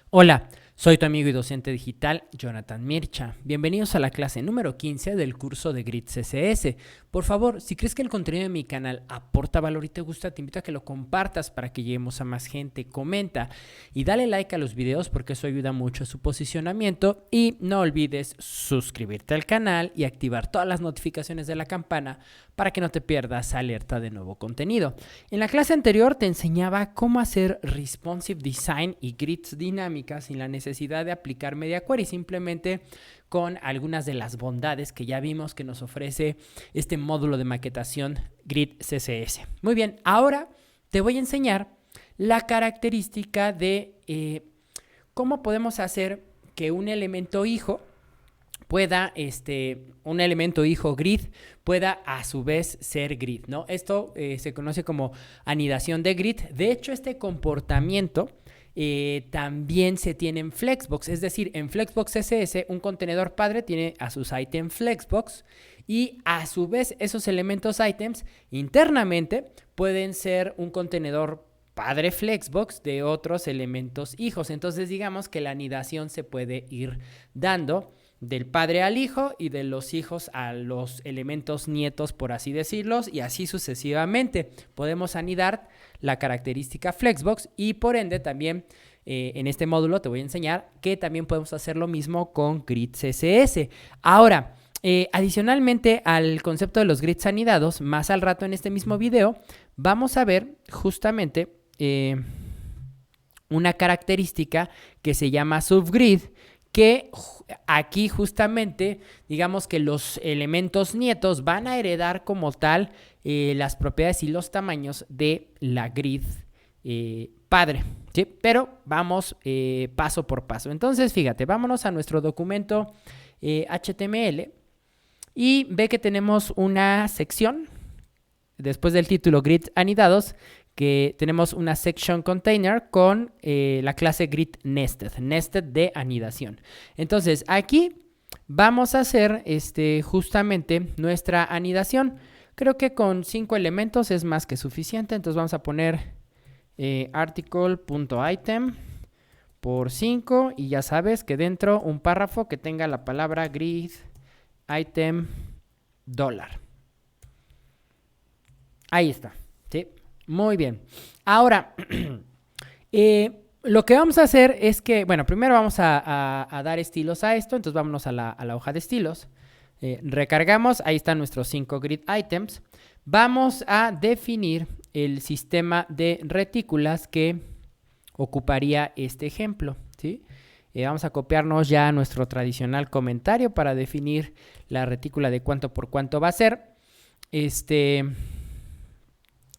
Hola, soy tu amigo y docente digital Jonathan Mircha. Bienvenidos a la clase número 15 del curso de Grid CSS. Por favor, si crees que el contenido de mi canal aporta valor y te gusta, te invito a que lo compartas para que lleguemos a más gente. Comenta y dale like a los videos porque eso ayuda mucho a su posicionamiento. Y no olvides suscribirte al canal y activar todas las notificaciones de la campana para que no te pierdas alerta de nuevo contenido. En la clase anterior te enseñaba cómo hacer responsive design y grids dinámicas sin la necesidad de aplicar media query, simplemente con algunas de las bondades que ya vimos que nos ofrece este módulo de maquetación Grid CSS. Muy bien, ahora te voy a enseñar la característica de cómo podemos hacer que un elemento hijo pueda, un elemento hijo grid pueda a su vez ser grid, ¿no? Esto se conoce como anidación de grid. De hecho, este comportamiento también se tiene en Flexbox, es decir, en Flexbox CSS un contenedor padre tiene a sus items Flexbox y a su vez esos elementos items internamente pueden ser un contenedor padre Flexbox de otros elementos hijos. Entonces digamos que la anidación se puede ir dando del padre al hijo y de los hijos a los elementos nietos, por así decirlos, y así sucesivamente. Podemos anidar la característica Flexbox y por ende también en este módulo te voy a enseñar que también podemos hacer lo mismo con Grid CSS. Ahora, adicionalmente al concepto de los grids anidados, más al rato en este mismo video, vamos a ver justamente una característica que se llama subgrid, que aquí justamente digamos que los elementos nietos van a heredar como tal las propiedades y los tamaños de la grid padre, ¿sí? Pero vamos paso por paso. Entonces fíjate, vámonos a nuestro documento HTML y ve que tenemos una sección después del título grid anidados, que tenemos una section container con la clase grid nested de anidación. Entonces aquí vamos a hacer justamente nuestra anidación. Creo que con 5 elementos es más que suficiente, entonces vamos a poner article.item por 5 y ya sabes que dentro un párrafo que tenga la palabra grid item $. Ahí está, ¿sí? Muy bien. Ahora, lo que vamos a hacer es que, bueno, primero vamos a dar estilos a esto, entonces vámonos a la hoja de estilos. Recargamos, ahí están nuestros 5 grid items. Vamos a definir el sistema de retículas que ocuparía este ejemplo, ¿sí? Vamos a copiarnos ya nuestro tradicional comentario para definir la retícula de cuánto por cuánto va a ser.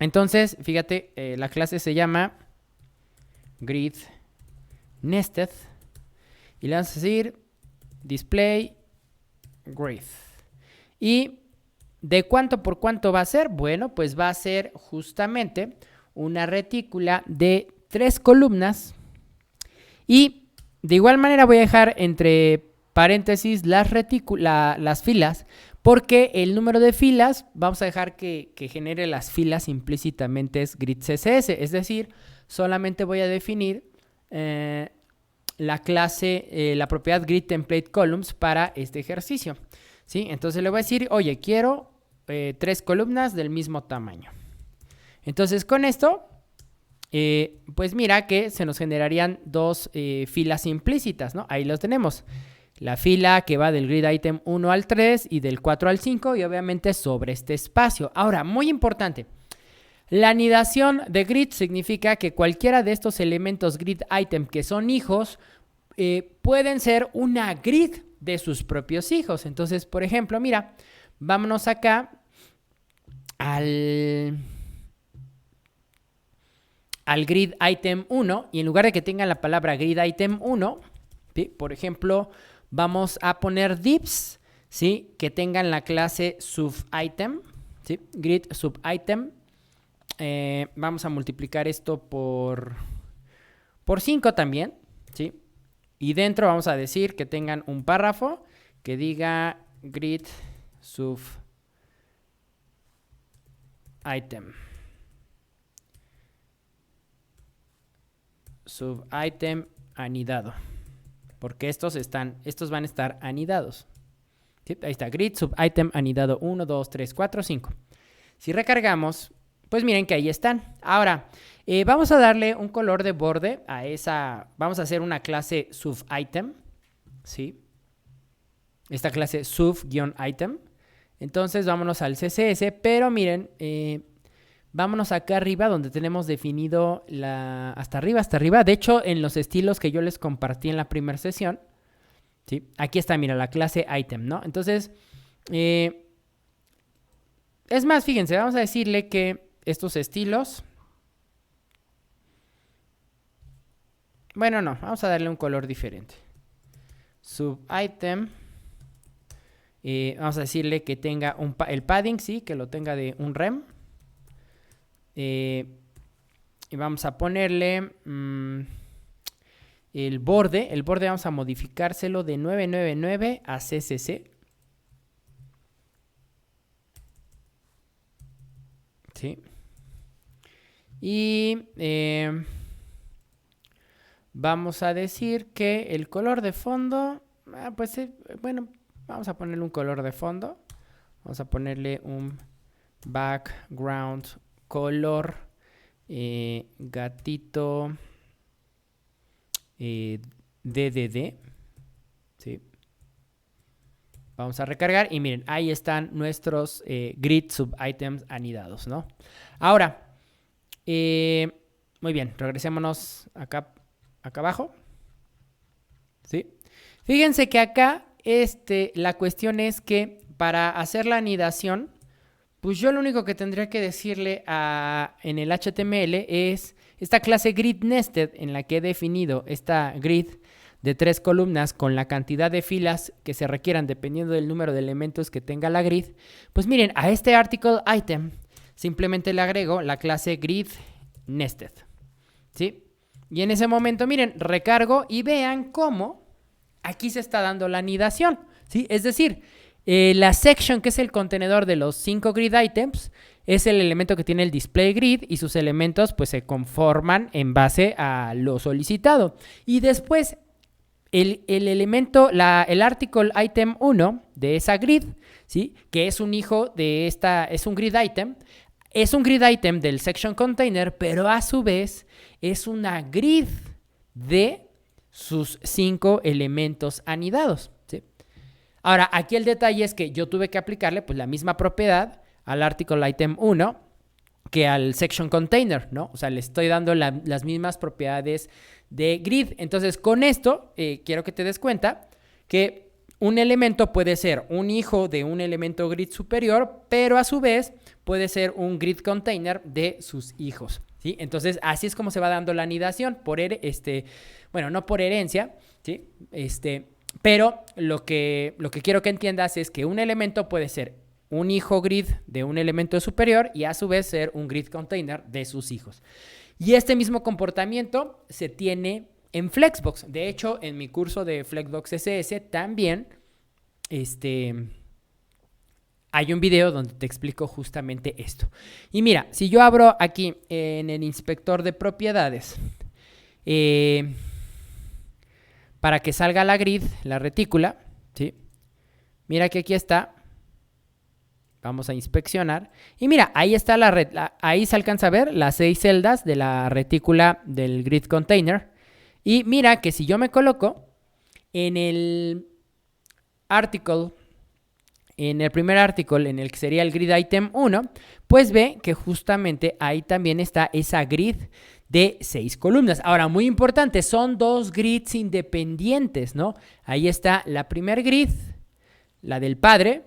Entonces, fíjate, la clase se llama grid nested y le vamos a decir display grid. ¿Y de cuánto por cuánto va a ser? Bueno, pues va a ser justamente una retícula de 3 columnas y de igual manera voy a dejar entre paréntesis las filas, porque el número de filas vamos a dejar que genere las filas implícitamente es grid CSS, es decir, solamente voy a definir la clase, la propiedad grid template columns para este ejercicio, ¿sí? Entonces le voy a decir, oye, quiero 3 columnas del mismo tamaño. Entonces con esto, pues mira que se nos generarían 2 filas implícitas, ¿no? Ahí los tenemos. La fila que va del grid item 1 al 3 y del 4 al 5 y obviamente sobre este espacio. Ahora, muy importante, la anidación de grid significa que cualquiera de estos elementos grid item que son hijos pueden ser una grid de sus propios hijos. Entonces, por ejemplo, mira, vámonos acá al grid item 1 y en lugar de que tenga la palabra grid item 1, ¿sí? Por ejemplo, vamos a poner divs, ¿sí? Que tengan la clase subitem, ¿sí? Grid subitem. Vamos a multiplicar esto por 5 también, ¿sí? Y dentro vamos a decir que tengan un párrafo que diga grid subitem. Subitem anidado. Porque estos van a estar anidados. ¿Sí? Ahí está, grid subitem anidado 1, 2, 3, 4, 5. Si recargamos, pues miren que ahí están. Ahora, vamos a darle un color de borde a esa. Vamos a hacer una clase subitem. ¿Sí? Esta clase sub-item. Entonces vámonos al CSS, pero miren, vámonos acá arriba donde tenemos definido hasta arriba. De hecho, en los estilos que yo les compartí en la primera sesión, ¿sí? Aquí está, mira, la clase item, ¿no? Entonces, es más, fíjense, vamos a decirle que estos estilos, bueno, no, vamos a darle un color diferente. Subitem. Vamos a decirle que tenga el padding, sí, que lo tenga de un rem. Y vamos a ponerle el borde. El borde vamos a modificárselo de 999 a CCC. Sí. Y vamos a decir que el color de fondo, bueno, vamos a ponerle un color de fondo. Vamos a ponerle un background color gatito DDD. ¿Sí? Vamos a recargar y miren, ahí están nuestros grid subitems anidados, ¿no? Ahora, muy bien, regresémonos acá abajo. ¿Sí? Fíjense que acá la cuestión es que para hacer la anidación, pues yo lo único que tendría que decirle en el HTML es esta clase grid nested en la que he definido esta grid de 3 columnas con la cantidad de filas que se requieran dependiendo del número de elementos que tenga la grid. Pues miren, a este article item simplemente le agrego la clase grid nested. ¿Sí? Y en ese momento, miren, recargo y vean cómo aquí se está dando la anidación, ¿sí? Es decir, la section, que es el contenedor de los 5 grid items, es el elemento que tiene el display grid y sus elementos pues se conforman en base a lo solicitado. Y después el elemento, el article item 1 de esa grid, ¿sí? Que es un hijo de es un grid item del section container, pero a su vez es una grid de sus 5 elementos anidados, ¿sí? Ahora, aquí el detalle es que yo tuve que aplicarle pues la misma propiedad al article item 1 que al section container, ¿no? O sea, le estoy dando las mismas propiedades de grid. Entonces, con esto, quiero que te des cuenta que un elemento puede ser un hijo de un elemento grid superior, pero a su vez puede ser un grid container de sus hijos, ¿sí? Entonces, así es como se va dando la anidación, bueno, no por herencia, ¿sí? Pero lo que quiero que entiendas es que un elemento puede ser un hijo grid de un elemento superior y a su vez ser un grid container de sus hijos. Y este mismo comportamiento se tiene en Flexbox. De hecho, en mi curso de Flexbox CSS también hay un video donde te explico justamente esto. Y mira, si yo abro aquí en el inspector de propiedades, para que salga la grid, la retícula, ¿sí? Mira que aquí está. Vamos a inspeccionar. Y mira, ahí está ahí se alcanza a ver las 6 celdas de la retícula del grid container. Y mira que si yo me coloco en el article, en el primer article, en el que sería el grid item 1, pues ve que justamente ahí también está esa grid de 6 columnas. Ahora, muy importante, son 2 grids independientes, ¿no? Ahí está la primer grid, la del padre,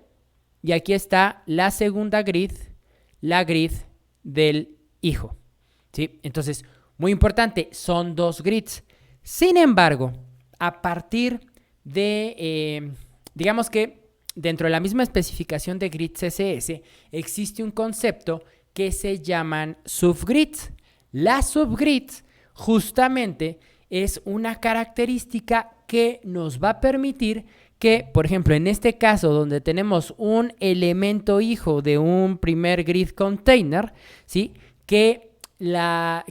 y aquí está la segunda grid, la grid del hijo, ¿sí? Entonces, muy importante, son 2 grids. Sin embargo, a partir de, digamos que dentro de la misma especificación de grid CSS, existe un concepto que se llaman subgrids. Las subgrids justamente es una característica que nos va a permitir que, por ejemplo, en este caso donde tenemos un elemento hijo de un primer grid container, ¿sí? Que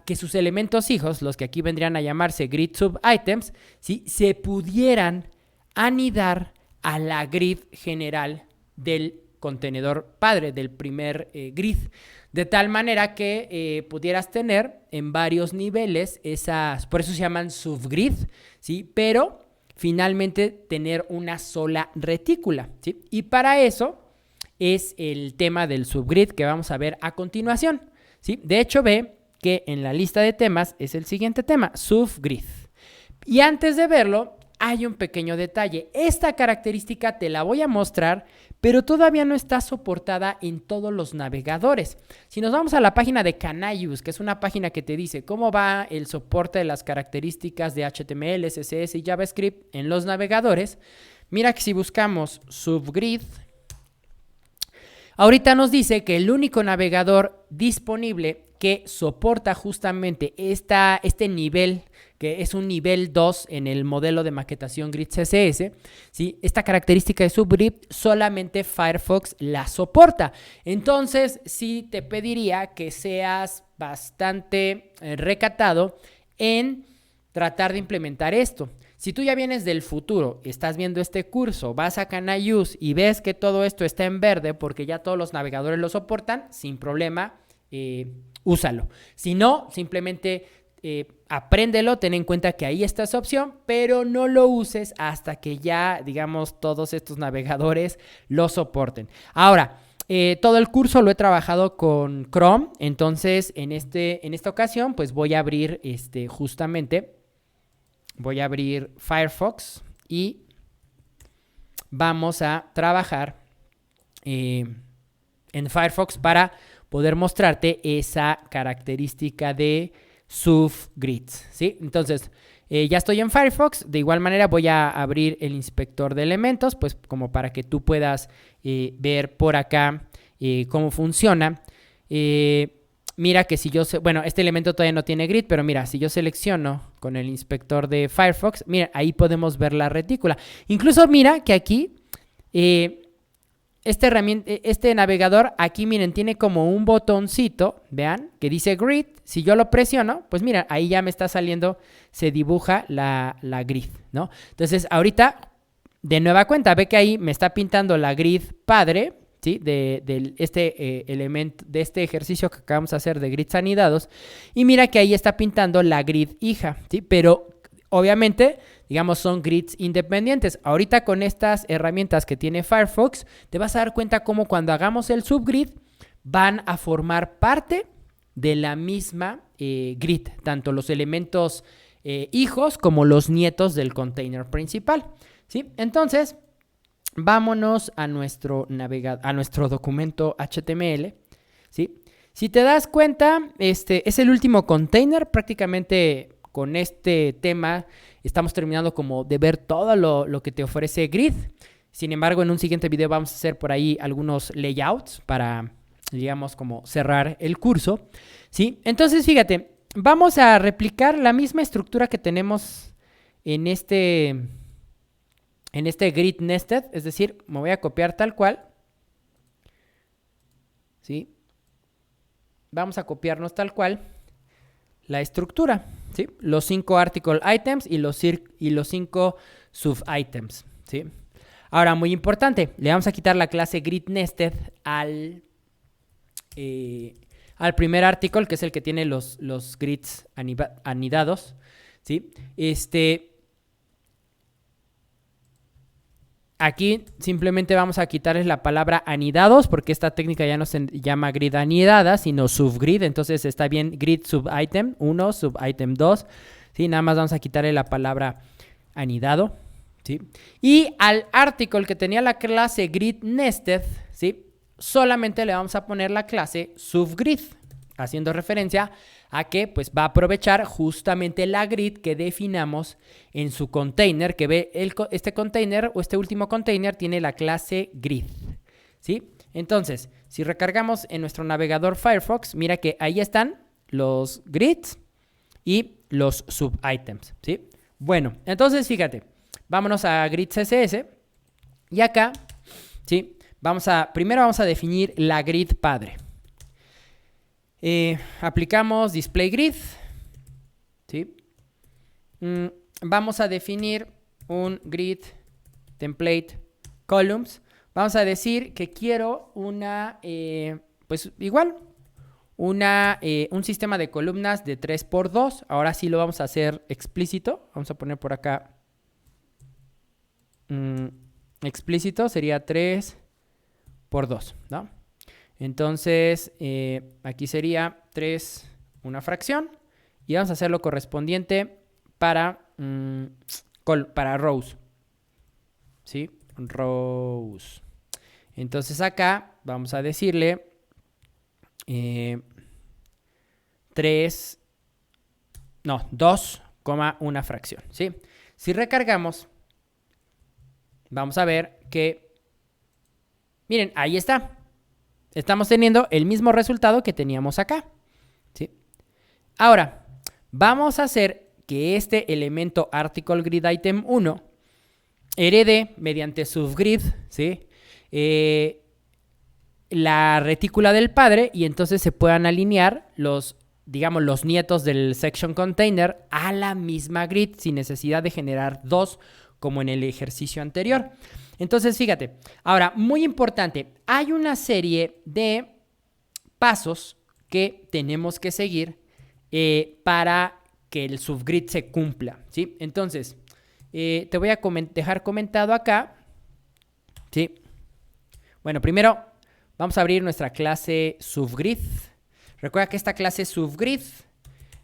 que sus elementos hijos, los que aquí vendrían a llamarse grid subitems, ¿sí? Se pudieran anidar a la grid general del contenedor padre, del primer grid, de tal manera que pudieras tener en varios niveles esas, por eso se llaman subgrid, ¿sí? Pero finalmente tener una sola retícula, ¿sí? Y para eso es el tema del subgrid que vamos a ver a continuación, ¿sí? De hecho, ve que en la lista de temas es el siguiente tema, subgrid. Y antes de verlo, hay un pequeño detalle. Esta característica te la voy a mostrar, pero todavía no está soportada en todos los navegadores. Si nos vamos a la página de Can I Use, que es una página que te dice cómo va el soporte de las características de HTML, CSS y JavaScript en los navegadores, mira que si buscamos subgrid, ahorita nos dice que el único navegador disponible que soporta justamente este nivel, que es un nivel 2 en el modelo de maquetación Grid CSS, ¿sí? Esta característica de subgrid solamente Firefox la soporta. Entonces, sí te pediría que seas bastante recatado en tratar de implementar esto. Si tú ya vienes del futuro, estás viendo este curso, vas a Can I Use y ves que todo esto está en verde porque ya todos los navegadores lo soportan, sin problema, úsalo. Si no, simplemente apréndelo, ten en cuenta que ahí está esa opción, pero no lo uses hasta que ya, digamos, todos estos navegadores lo soporten. Ahora, todo el curso lo he trabajado con Chrome, entonces en esta ocasión pues voy a abrir voy a abrir Firefox y vamos a trabajar en Firefox para poder mostrarte esa característica de subgrids, ¿sí? Entonces, ya estoy en Firefox. De igual manera voy a abrir el inspector de elementos, pues como para que tú puedas ver por acá cómo funciona. Mira que si yo, bueno, este elemento todavía no tiene grid, pero mira, si yo selecciono con el inspector de Firefox, mira, ahí podemos ver la retícula. Incluso mira que aquí, este navegador, aquí miren, tiene como un botoncito, vean, que dice grid. Si yo lo presiono, pues mira, ahí ya me está saliendo, se dibuja la grid, ¿no? Entonces, ahorita, de nueva cuenta, ve que ahí me está pintando la grid padre, ¿sí? De este elemento, de este ejercicio que acabamos de hacer de grids anidados. Y mira que ahí está pintando la grid hija, ¿sí? Pero obviamente, digamos, son grids independientes. Ahorita con estas herramientas que tiene Firefox, te vas a dar cuenta cómo cuando hagamos el subgrid van a formar parte de la misma grid, tanto los elementos hijos como los nietos del container principal, ¿sí? Entonces, vámonos a nuestro documento HTML, ¿sí? Si te das cuenta, este es el último container. Prácticamente con este tema estamos terminando como de ver todo lo que te ofrece Grid. Sin embargo, en un siguiente video vamos a hacer por ahí algunos layouts para, digamos, como cerrar el curso, ¿sí? Entonces, fíjate, vamos a replicar la misma estructura que tenemos en este grid nested, es decir, me voy a copiar tal cual, ¿sí? Vamos a copiarnos tal cual la estructura, ¿sí? Los 5 article items y los 5 sub items, ¿sí? Ahora, muy importante, le vamos a quitar la clase grid nested al primer article, que es el que tiene los grids anidados, ¿sí? Aquí simplemente vamos a quitarles la palabra anidados porque esta técnica ya no se llama grid anidada, sino subgrid. Entonces está bien grid subitem 1, subitem 2. ¿Sí? Nada más vamos a quitarle la palabra anidado, ¿sí? Y al article que tenía la clase grid nested, ¿sí? Solamente le vamos a poner la clase subgrid, haciendo referencia a que pues va a aprovechar justamente la grid que definamos en su container, que ve este container o este último container tiene la clase grid, ¿sí? Entonces, si recargamos en nuestro navegador Firefox, mira que ahí están los grids y los subitems, ¿sí? Bueno, entonces fíjate, vámonos a grid CSS y acá, ¿sí? Primero vamos a definir la grid padre. Aplicamos display grid, ¿sí? Vamos a definir un grid template columns. Vamos a decir que quiero una, pues igual, un sistema de columnas de 3x2. Ahora sí lo vamos a hacer explícito. Vamos a poner por acá explícito, sería 3x2, ¿no? Entonces, aquí sería 3, una fracción, y vamos a hacer lo correspondiente para rows, ¿sí? Rows. Entonces acá vamos a decirle 2, una fracción, ¿sí? Si recargamos, vamos a ver que, miren, ahí está. Estamos teniendo el mismo resultado que teníamos acá, ¿sí? Ahora, vamos a hacer que este elemento article grid item 1 herede mediante subgrid, ¿sí? La retícula del padre, y entonces se puedan alinear los nietos del section container a la misma grid sin necesidad de generar dos como en el ejercicio anterior. Entonces, fíjate, ahora, muy importante, hay una serie de pasos que tenemos que seguir para que el subgrid se cumpla, ¿sí? Entonces, te voy a dejar comentado acá, ¿sí? Bueno, primero vamos a abrir nuestra clase subgrid. Recuerda que esta clase subgrid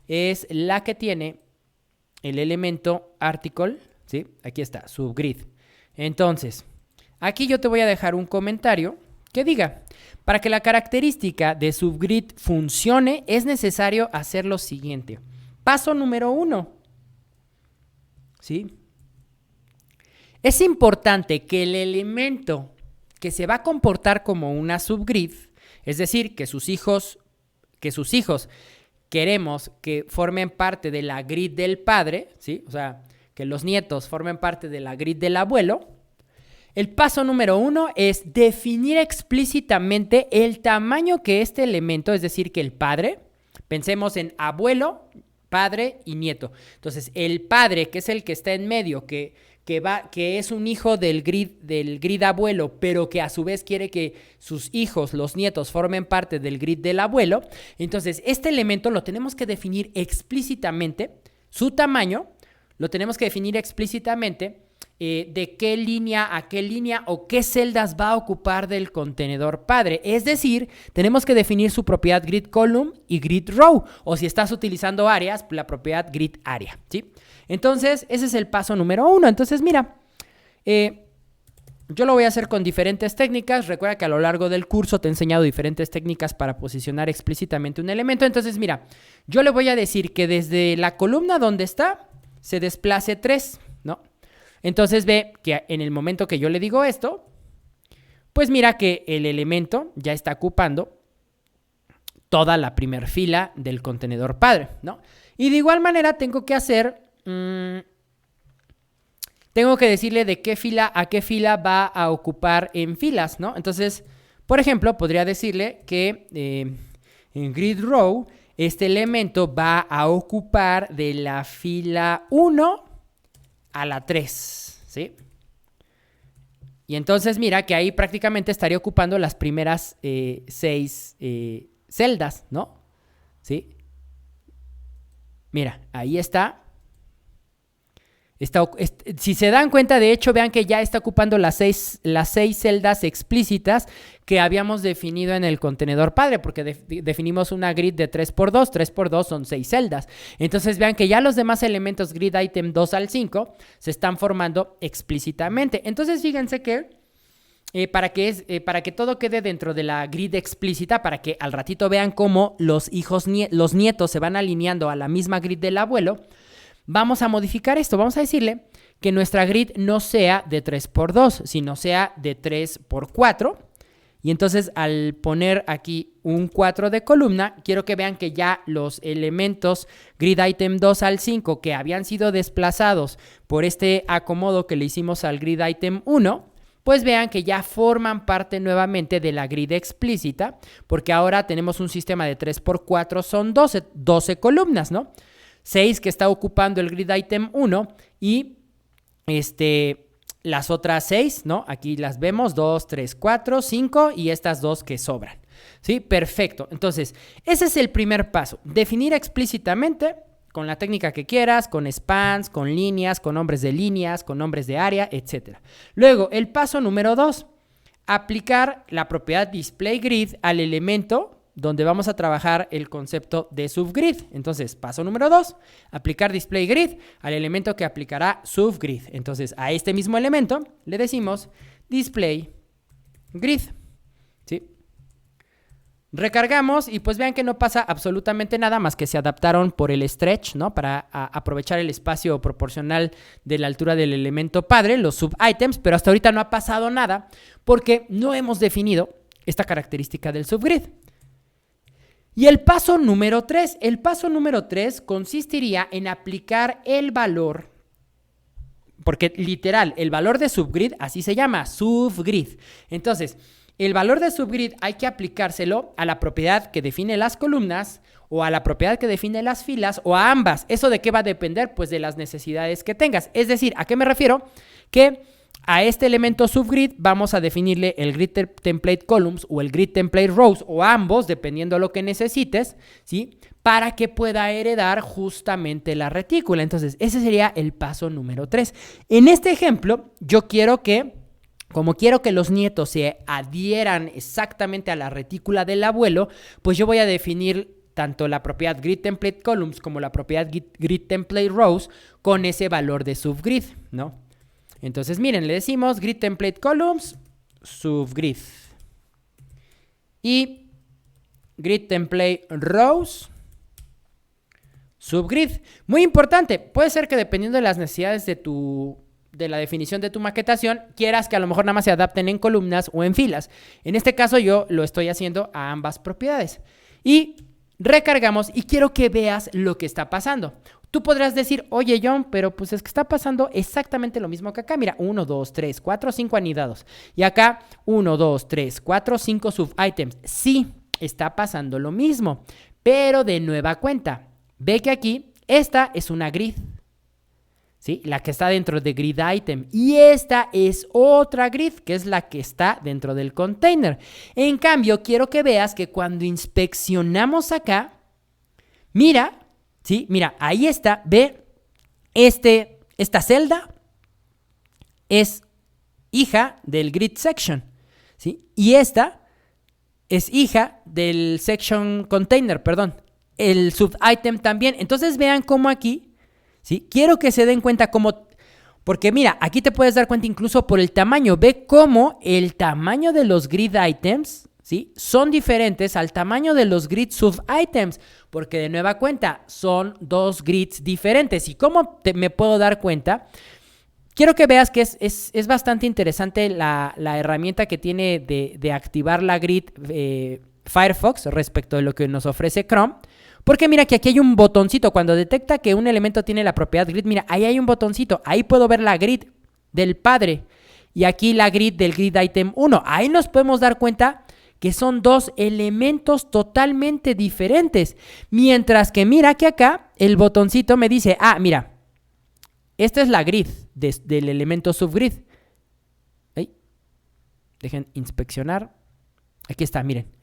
es la que tiene el elemento article, ¿sí? Aquí está, subgrid. Entonces, aquí yo te voy a dejar un comentario que diga, para que la característica de subgrid funcione, es necesario hacer lo siguiente. Paso número 1, ¿sí? Es importante que el elemento que se va a comportar como una subgrid, es decir, que sus hijos queremos que formen parte de la grid del padre, ¿sí? O sea, que los nietos formen parte de la grid del abuelo. El paso número 1 es definir explícitamente el tamaño que este elemento, es decir, que el padre, pensemos en abuelo, padre y nieto. Entonces, el padre, que es el que está en medio, que es un hijo del grid abuelo, pero que a su vez quiere que sus hijos, los nietos, formen parte del grid del abuelo. Entonces, este elemento lo tenemos que definir explícitamente, su tamaño, lo tenemos que definir explícitamente de qué línea a qué línea o qué celdas va a ocupar del contenedor padre. Es decir, tenemos que definir su propiedad grid column y grid row, o si estás utilizando áreas, la propiedad grid area, ¿sí? Entonces, ese es el paso número 1. Entonces, mira, yo lo voy a hacer con diferentes técnicas. Recuerda que a lo largo del curso te he enseñado diferentes técnicas para posicionar explícitamente un elemento. Entonces, mira, yo le voy a decir que desde la columna donde está se desplace 3, ¿no? Entonces ve que en el momento que yo le digo esto, pues mira que el elemento ya está ocupando toda la primera fila del contenedor padre, ¿no? Y de igual manera tengo que hacer, tengo que decirle de qué fila a qué fila va a ocupar en filas, ¿no? Entonces, por ejemplo, podría decirle que en grid row este elemento va a ocupar de la fila 1 a la 3, ¿sí? Y entonces mira que ahí prácticamente estaría ocupando las primeras 6 celdas, ¿no? ¿Sí? Mira, ahí está. Si se dan cuenta, de hecho, vean que ya está ocupando las seis celdas explícitas que habíamos definido en el contenedor padre, porque definimos una grid de 3x2, 3x2 son 6 celdas. Entonces vean que ya los demás elementos grid item 2 al 5 se están formando explícitamente. Entonces fíjense que para que todo quede dentro de la grid explícita, para que al ratito vean cómo los nietos se van alineando a la misma grid del abuelo, vamos a modificar esto. Vamos a decirle que nuestra grid no sea de 3x2, sino sea de 3x4. Y entonces al poner aquí un 4 de columna, quiero que vean que ya los elementos grid item 2 al 5 que habían sido desplazados por este acomodo que le hicimos al grid item 1, pues vean que ya forman parte nuevamente de la grid explícita, porque ahora tenemos un sistema de 3x4, son 12 columnas, ¿no? 6 que está ocupando el grid item 1 y las otras 6, ¿no? Aquí las vemos, 2, 3, 4, 5 y estas 2 que sobran, ¿sí? Perfecto. Entonces, ese es el primer paso, definir explícitamente con la técnica que quieras, con spans, con líneas, con nombres de líneas, con nombres de área, etc. Luego, el paso número 2, aplicar la propiedad displayGrid al elemento donde vamos a trabajar el concepto de subgrid. Entonces, paso número 2, aplicar displayGrid al elemento que aplicará subgrid. Entonces, a este mismo elemento le decimos displayGrid, ¿sí? Recargamos y pues vean que no pasa absolutamente nada más que se adaptaron por el stretch, ¿no? Para aprovechar el espacio proporcional de la altura del elemento padre, los subitems, pero hasta ahorita no ha pasado nada porque no hemos definido esta característica del subgrid. Y el paso número 3. El paso número 3 consistiría en aplicar el valor, porque literal, el valor de subgrid así se llama, subgrid. Entonces, el valor de subgrid hay que aplicárselo a la propiedad que define las columnas o a la propiedad que define las filas o a ambas. ¿Eso de qué va a depender? Pues de las necesidades que tengas. Es decir, ¿a qué me refiero? Que a este elemento subgrid vamos a definirle el grid template columns o el grid template rows o ambos, dependiendo de lo que necesites, ¿sí? Para que pueda heredar justamente la retícula. Entonces, ese sería el paso número 3. En este ejemplo, como quiero que los nietos se adhieran exactamente a la retícula del abuelo, pues yo voy a definir tanto la propiedad grid template columns como la propiedad grid template rows con ese valor de subgrid, ¿no? Entonces, miren, le decimos grid template columns, subgrid. Y grid template rows, subgrid. Muy importante, puede ser que dependiendo de las necesidades de la definición de tu maquetación, quieras que a lo mejor nada más se adapten en columnas o en filas. En este caso yo lo estoy haciendo a ambas propiedades. Y recargamos y quiero que veas lo que está pasando. Tú podrás decir, oye John, pero pues es que está pasando exactamente lo mismo que acá. Mira, 1, 2, 3, 4, 5 anidados. Y acá 1, 2, 3, 4, 5 subitems. Sí, está pasando lo mismo, pero de nueva cuenta. Ve que aquí esta es una grid, ¿sí? La que está dentro de grid item. Y esta es otra grid, que es la que está dentro del container. En cambio, quiero que veas que cuando inspeccionamos acá, mira, ¿sí? Mira, ahí está, ve, esta celda es hija del grid section, ¿sí? Y esta es hija del section container, perdón. El subitem también. Entonces vean cómo aquí, ¿sí? Quiero que se den cuenta cómo, porque mira, aquí te puedes dar cuenta incluso por el tamaño. Ve cómo el tamaño de los grid items, ¿sí? Son diferentes al tamaño de los grid subitems, porque de nueva cuenta son dos grids diferentes. ¿Y cómo me puedo dar cuenta? Quiero que veas que es bastante interesante la herramienta que tiene de activar la grid Firefox respecto de lo que nos ofrece Chrome. Porque mira que aquí hay un botoncito. Cuando detecta que un elemento tiene la propiedad grid, mira, ahí hay un botoncito. Ahí puedo ver la grid del padre. Y aquí la grid del grid item 1. Ahí nos podemos dar cuenta que son dos elementos totalmente diferentes. Mientras que mira que acá el botoncito me dice, mira, esta es la grid del elemento subgrid. ¿Ay? Dejen inspeccionar. Aquí está, miren.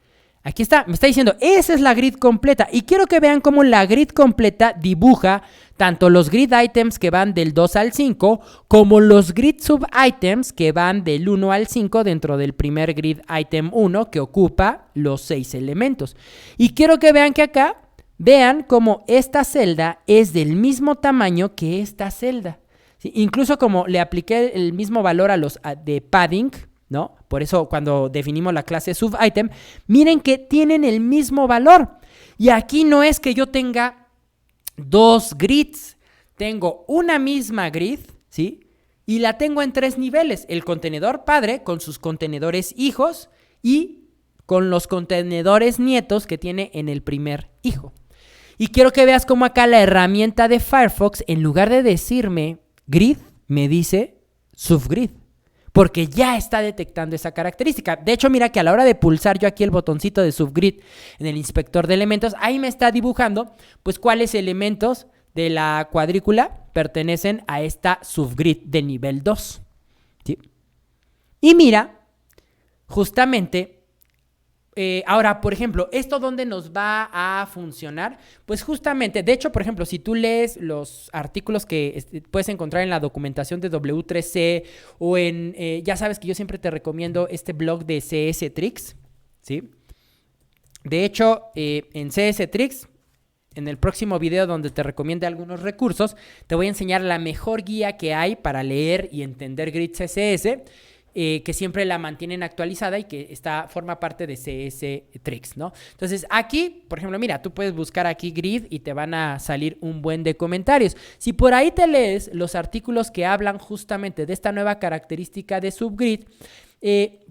Aquí está, me está diciendo, esa es la grid completa. Y quiero que vean cómo la grid completa dibuja tanto los grid items que van del 2 al 5, como los grid subitems que van del 1 al 5 dentro del primer grid item 1 que ocupa los 6 elementos. Y quiero que vean que acá, vean cómo esta celda es del mismo tamaño que esta celda. ¿Sí? Incluso como le apliqué el mismo valor a los de padding, ¿no? Por eso cuando definimos la clase subitem, miren que tienen el mismo valor. Y aquí no es que yo tenga dos grids, tengo una misma grid, ¿sí? Y la tengo en 3 niveles, el contenedor padre con sus contenedores hijos y con los contenedores nietos que tiene en el primer hijo. Y quiero que veas cómo acá la herramienta de Firefox, en lugar de decirme grid, me dice subgrid. porque ya está detectando esa característica. De hecho, mira que a la hora de pulsar yo aquí el botoncito de subgrid en el inspector de elementos, ahí me está dibujando pues cuáles elementos de la cuadrícula pertenecen a esta subgrid de nivel 2. ¿Sí? Y mira, justamente, ahora, por ejemplo, ¿esto dónde nos va a funcionar? Pues justamente, de hecho, por ejemplo, si tú lees los artículos que puedes encontrar en la documentación de W3C o en, ya sabes que yo siempre te recomiendo este blog de CS Tricks, ¿sí? De hecho, en CS Tricks, en el próximo video donde te recomiende algunos recursos, te voy a enseñar la mejor guía que hay para leer y entender Grid CSS, que siempre la mantienen actualizada y que forma parte de CS Tricks, ¿no? Entonces, aquí, por ejemplo, mira, tú puedes buscar aquí Grid y te van a salir un buen de comentarios. Si por ahí te lees los artículos que hablan justamente de esta nueva característica de subgrid,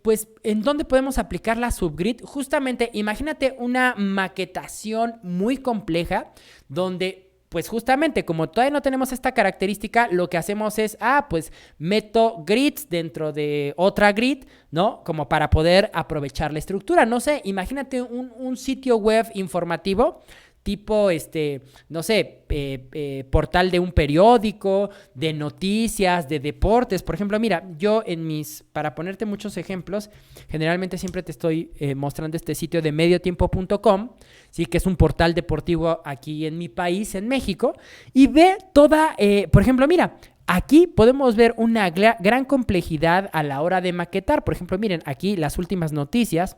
pues, ¿en dónde podemos aplicar la subgrid? Justamente, imagínate una maquetación muy compleja donde, pues justamente, como todavía no tenemos esta característica, lo que hacemos es, pues meto grids dentro de otra grid, ¿no? Como para poder aprovechar la estructura. No sé, imagínate un sitio web informativo tipo, no sé, portal de un periódico, de noticias, de deportes. Por ejemplo, mira, yo para ponerte muchos ejemplos, generalmente siempre te estoy mostrando este sitio de mediotiempo.com, ¿sí? Que es un portal deportivo aquí en mi país, en México, y ve toda, por ejemplo, mira, aquí podemos ver una gran complejidad a la hora de maquetar. Por ejemplo, miren, aquí las últimas noticias.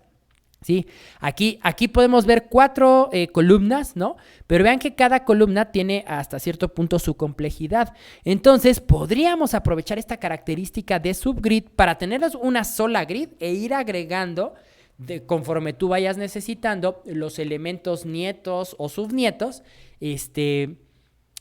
Sí, aquí podemos ver 4 columnas, ¿no? Pero vean que cada columna tiene hasta cierto punto su complejidad. Entonces, podríamos aprovechar esta característica de subgrid para tener una sola grid e ir agregando, conforme tú vayas necesitando, los elementos nietos o subnietos,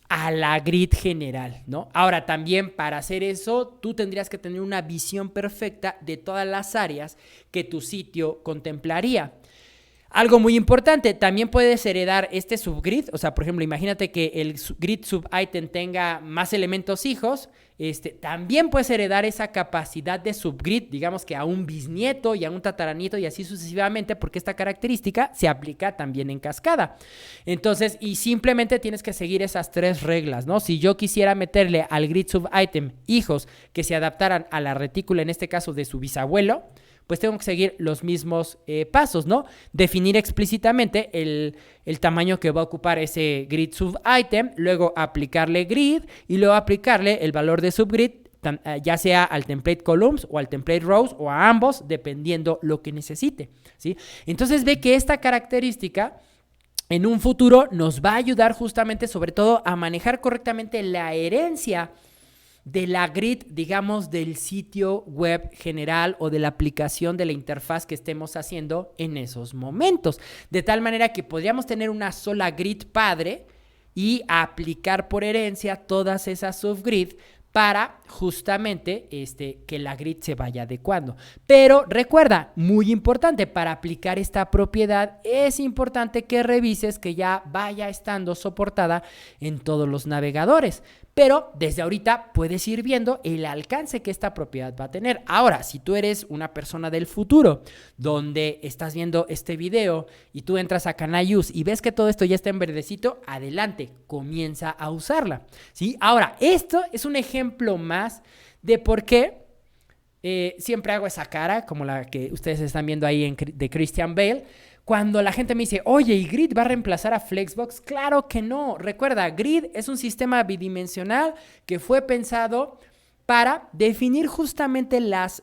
a la grid general, ¿no? Ahora, también para hacer eso, tú tendrías que tener una visión perfecta de todas las áreas que tu sitio contemplaría. Algo muy importante, también puedes heredar este subgrid, o sea, por ejemplo, imagínate que el grid subitem tenga más elementos hijos, también puedes heredar esa capacidad de subgrid, digamos que a un bisnieto y a un tataranieto y así sucesivamente, porque esta característica se aplica también en cascada. Entonces, y simplemente tienes que seguir esas 3 reglas, ¿no? Si yo quisiera meterle al grid subitem hijos que se adaptaran a la retícula, en este caso de su bisabuelo, pues tengo que seguir los mismos pasos, ¿no? Definir explícitamente el tamaño que va a ocupar ese grid subitem, luego aplicarle grid y luego aplicarle el valor de subgrid, ya sea al template columns o al template rows o a ambos, dependiendo lo que necesite, ¿sí? Entonces ve que esta característica en un futuro nos va a ayudar justamente, sobre todo, a manejar correctamente la herencia de la grid, digamos, del sitio web general o de la aplicación de la interfaz que estemos haciendo en esos momentos. De tal manera que podríamos tener una sola grid padre y aplicar por herencia todas esas subgrid para justamente que la grid se vaya adecuando. Pero recuerda, muy importante, para aplicar esta propiedad es importante que revises que ya vaya estando soportada en todos los navegadores. Pero desde ahorita puedes ir viendo el alcance que esta propiedad va a tener. Ahora, si tú eres una persona del futuro, donde estás viendo este video y tú entras a Can I Use y ves que todo esto ya está en verdecito, adelante, comienza a usarla, ¿sí? Ahora, esto es un ejemplo más de por qué siempre hago esa cara, como la que ustedes están viendo ahí de Christian Bale. Cuando la gente me dice, oye, ¿y Grid va a reemplazar a Flexbox? Claro que no. Recuerda, Grid es un sistema bidimensional que fue pensado para definir justamente las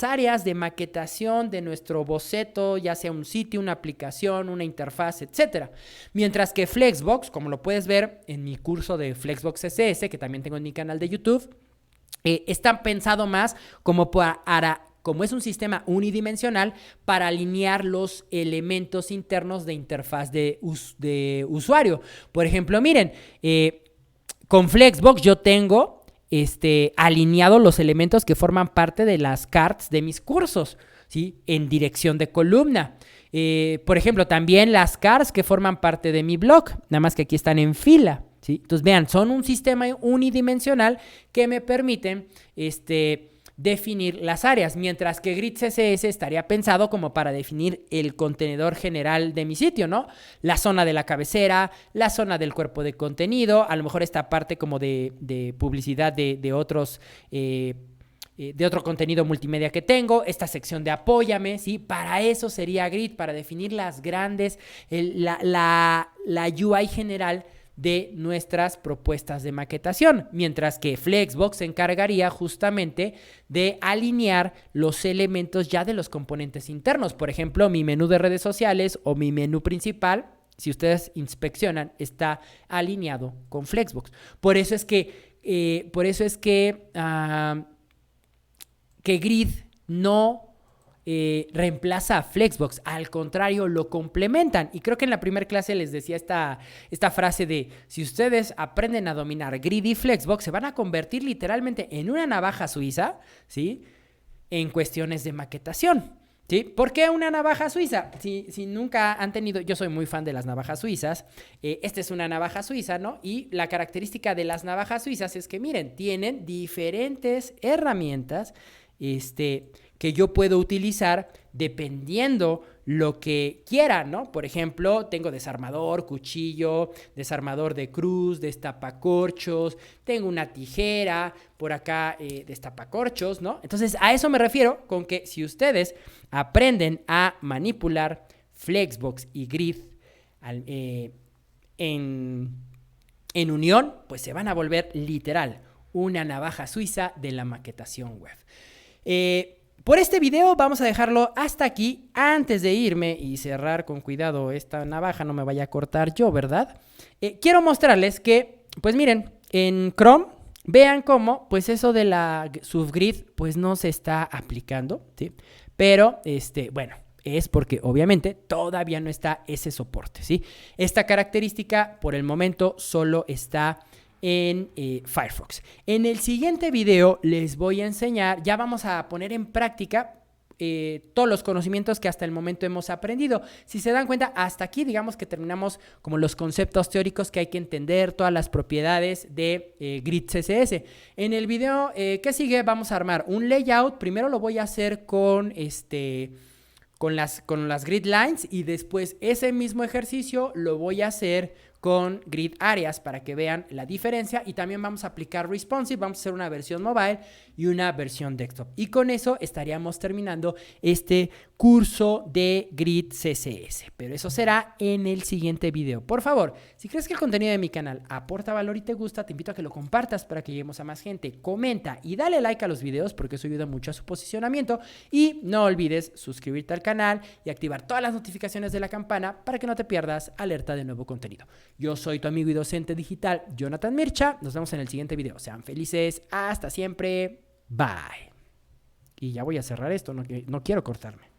áreas de maquetación de nuestro boceto, ya sea un sitio, una aplicación, una interfaz, etc. Mientras que Flexbox, como lo puedes ver en mi curso de Flexbox SS, que también tengo en mi canal de YouTube, está pensado más como es un sistema unidimensional, para alinear los elementos internos de interfaz de usuario. Por ejemplo, miren, con Flexbox yo tengo alineado los elementos que forman parte de las cards de mis cursos, ¿sí? En dirección de columna. Por ejemplo, también las cards que forman parte de mi blog, nada más que aquí están en fila, ¿sí? Entonces, vean, son un sistema unidimensional que me permiten, definir las áreas, mientras que Grid CSS estaría pensado como para definir el contenedor general de mi sitio, ¿no? La zona de la cabecera, la zona del cuerpo de contenido, a lo mejor esta parte como de publicidad de otros de otro contenido multimedia que tengo, esta sección de apóyame, ¿sí? Para eso sería Grid, para definir las grandes, la UI general de nuestras propuestas de maquetación, mientras que Flexbox se encargaría justamente de alinear los elementos ya de los componentes internos. Por ejemplo, mi menú de redes sociales o mi menú principal, si ustedes inspeccionan, está alineado con Flexbox. Por eso es que Grid no reemplaza a Flexbox, al contrario, lo complementan. Y creo que en la primera clase les decía esta frase de: si ustedes aprenden a dominar Grid y Flexbox, se van a convertir literalmente en una navaja suiza, ¿sí? En cuestiones de maquetación, ¿sí? ¿Por qué una navaja suiza? Si nunca han tenido, yo soy muy fan de las navajas suizas, esta es una navaja suiza, ¿no? Y la característica de las navajas suizas es que, miren, tienen diferentes herramientas, que yo puedo utilizar dependiendo lo que quiera, ¿no? Por ejemplo, tengo desarmador, cuchillo, desarmador de cruz, destapacorchos, tengo una tijera, por acá destapacorchos, ¿no? Entonces, a eso me refiero con que si ustedes aprenden a manipular Flexbox y Grid en unión, pues se van a volver literal una navaja suiza de la maquetación web. Por este video vamos a dejarlo hasta aquí. Antes de irme y cerrar con cuidado esta navaja, no me vaya a cortar yo, ¿verdad? Quiero mostrarles que, pues miren, en Chrome, vean cómo, pues eso de la subgrid, pues no se está aplicando, ¿sí? Pero, bueno, es porque obviamente todavía no está ese soporte, ¿sí? Esta característica, por el momento, solo está en Firefox. En el siguiente video les voy a enseñar, ya vamos a poner en práctica todos los conocimientos que hasta el momento hemos aprendido. Si se dan cuenta, hasta aquí digamos que terminamos como los conceptos teóricos que hay que entender, todas las propiedades de Grid CSS. En el video que sigue vamos a armar un layout. Primero lo voy a hacer con las grid lines y después ese mismo ejercicio lo voy a hacer con grid areas para que vean la diferencia, y también vamos a aplicar responsive, vamos a hacer una versión mobile y una versión desktop, y con eso estaríamos terminando este curso de Grid CSS, pero eso será en el siguiente video. Por favor, si crees que el contenido de mi canal aporta valor y te gusta, te invito a que lo compartas para que lleguemos a más gente. Comenta y dale like a los videos porque eso ayuda mucho a su posicionamiento, y no olvides suscribirte al canal y activar todas las notificaciones de la campana para que no te pierdas alerta de nuevo contenido. Yo soy tu amigo y docente digital, Jonathan Mircha. Nos vemos en el siguiente video. Sean felices. Hasta siempre. Bye. Y ya voy a cerrar esto. No quiero cortarme.